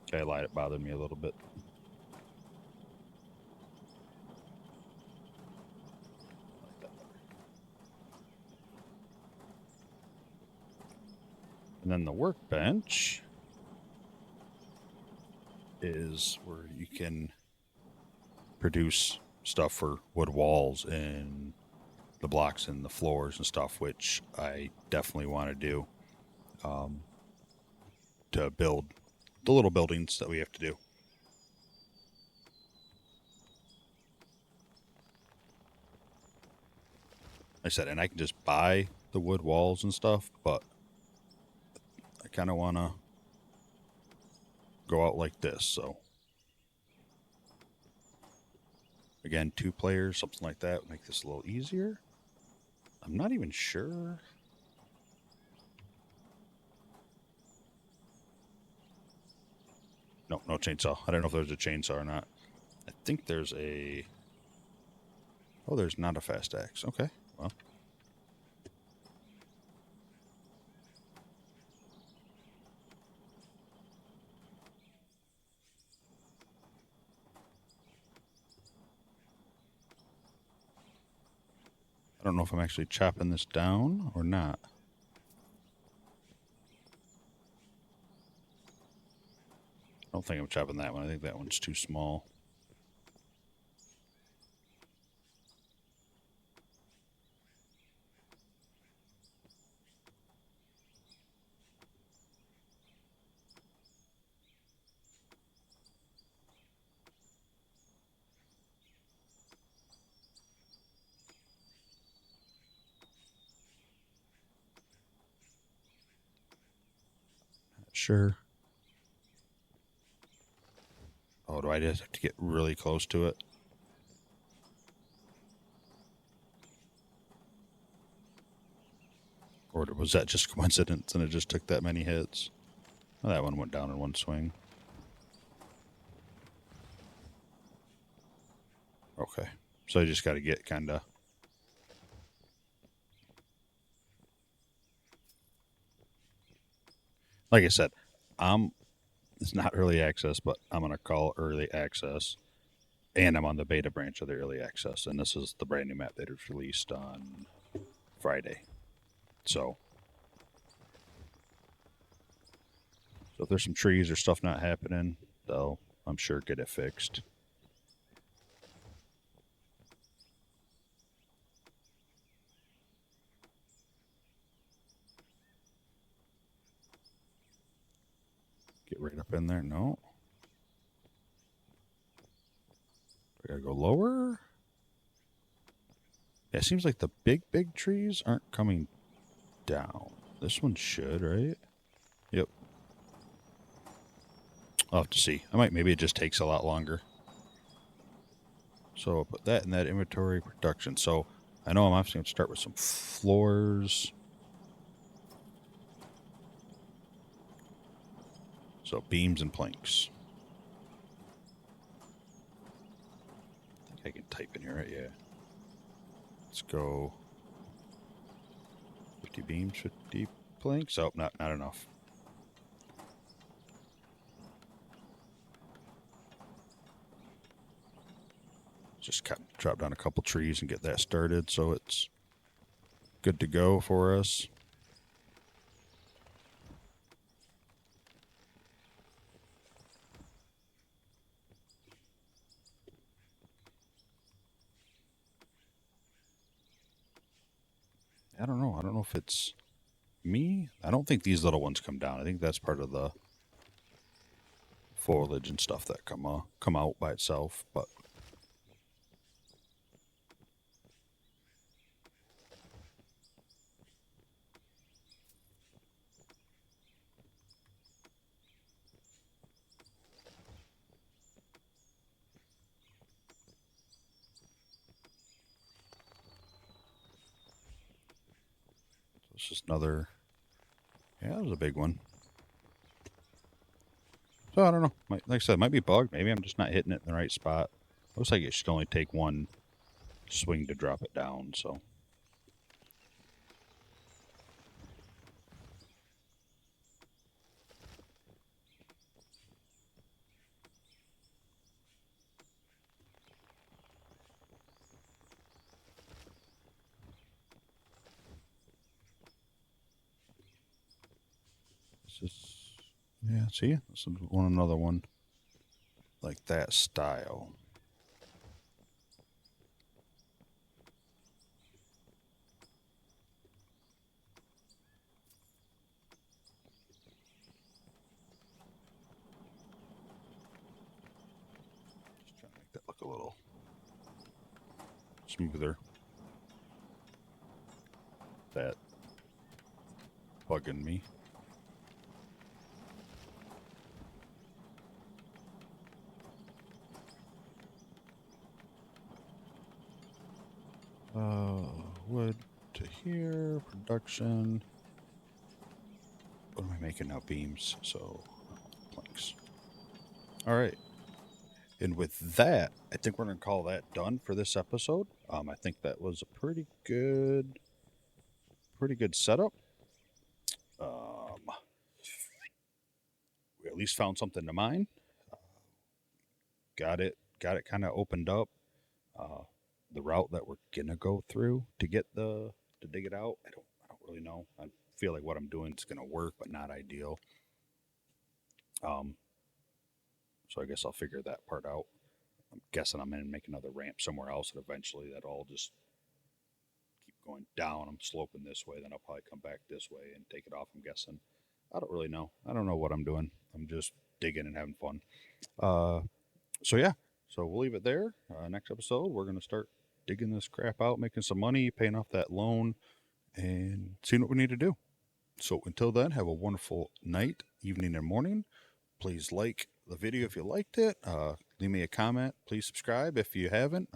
Okay, I lied. It bothered me a little bit. And then the workbench is where you can produce stuff for wood walls and the blocks and the floors and stuff, which I definitely want to do to build the little buildings that we have to do. I said, and I can just buy the wood walls and stuff, but I kind of want to go out like this. So again, 2 players, something like that would make this a little easier. I'm not even sure. No chainsaw. I don't know if there's a chainsaw or not. I think there's a... Oh, there's not a fast axe. Okay, well. I don't know if I'm actually chopping this down or not. I don't think I'm chopping that one. I think that one's too small. Not sure. Oh, do I just have to get really close to it? Or was that just coincidence and it just took that many hits? Well, that one went down in one swing. Okay. So you just got to get kind of... Like I said, it's not early access, but I'm going to call early access. And I'm on the beta branch of the early access. And this is the brand new map that was released on Friday. So if there's some trees or stuff not happening, they'll, I'm sure, get it fixed. Get right up in there. No. I gotta go lower. Yeah, it seems like the big trees aren't coming down. This one should, right? Yep. I'll have to see. Maybe it just takes a lot longer. So I'll put that in that inventory production. So I know I'm obviously going to start with some floors. So beams and planks. I think I can type in here, right? Yeah. Let's go 50 beams, 50 planks. Oh, not enough. just chop down a couple trees and get that started so it's good to go for us. I don't know. I don't know if it's me. I don't think these little ones come down. I think that's part of the foliage and stuff that come out by itself. But it's just another. Yeah, that was a big one. So I don't know. Like I said, it might be bugged. Maybe I'm just not hitting it in the right spot. Looks like it should only take one swing to drop it down. So. This is, yeah, see? This is another one like that style. Just trying to make that look a little smoother. That bugging me. Wood to here, production. What am I making now? Beams, so planks. All right. And with that, I think we're going to call that done for this episode. I think that was a pretty good setup. We at least found something to mine. Got it kind of opened up. The route that we're gonna go through to get to dig it out, I don't really know. I feel like what I'm doing is gonna work, but not ideal. So I guess I'll figure that part out. I'm guessing I'm gonna make another ramp somewhere else, and eventually that'll all just keep going down. I'm sloping this way, then I'll probably come back this way and take it off. I'm guessing. I don't really know. I don't know what I'm doing. I'm just digging and having fun. So yeah. So we'll leave it there. Next episode, we're gonna start digging this crap out, making some money, paying off that loan, and seeing what we need to do. So until then, have a wonderful night, evening, and morning. Please like the video if you liked it. Leave me a comment. Please subscribe if you haven't.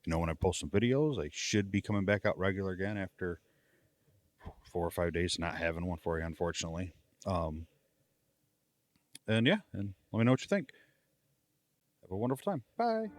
When I post some videos, I should be coming back out regular again after 4 or 5 days not having one for you, unfortunately. And let me know what you think. Have a wonderful time. Bye.